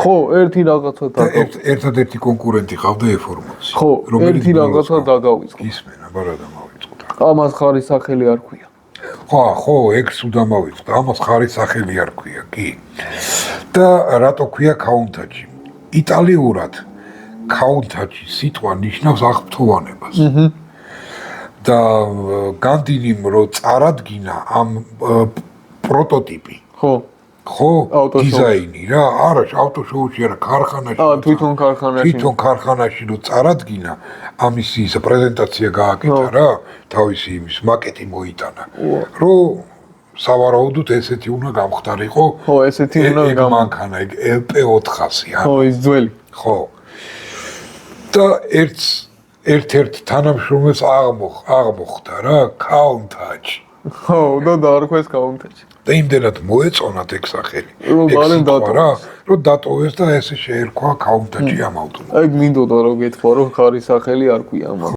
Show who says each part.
Speaker 1: ხო, ერთი რაღაცა
Speaker 2: ერთადერთი კონკურენტი ყავდა E-Formosi.
Speaker 1: ხო, ერთი რაღაცა დაგავიწყო.
Speaker 2: ისმენ, აბა რა დამავიწყო.
Speaker 1: ამას ხარის სახელი არ ქვია.
Speaker 2: ხო, ეგ სულ დამავიწყდა. ამას ხარის სახელი არ ქვია, კი. და რატო ქვია countach? იტალიურად countach სიტყვა ნიშნავს აღფრთოვანებას. და განდინიმ რო წარადგინა ამ პროტოტიპი.
Speaker 1: ხო.
Speaker 2: დიზაინი რა, არა, ავტოშოუში არა, ქარხანაში.
Speaker 1: თვითონ
Speaker 2: ქარხანაში რო წარადგინა, ამის ის პრეზენტაცია გააკეთა რა, თავისი იმის макеტი მოიტანა. რომ სავარაუდოდ ესეთი უნდა გამხდარიყო.
Speaker 1: ხო, ესეთი უნდა
Speaker 2: გამანქანა, ეგ LP400-ი არა.
Speaker 1: ხო, ის ძველი.
Speaker 2: ხო. და ერთ-ერთ თანამშრომელს აღმოხდა რა, countach.
Speaker 1: ხო, და დაარქვეს countach.
Speaker 2: და იმდენად მოეწონათ ეგ სახელი.
Speaker 1: რომ ბალენ დატოვეს.
Speaker 2: რომ დატოვეს და ესე შეერქვა countach ამ ავტომობილს.
Speaker 1: ეგ მინდოდა რომ გეთქვა რომ ხარის სახელი არ ქვია ამ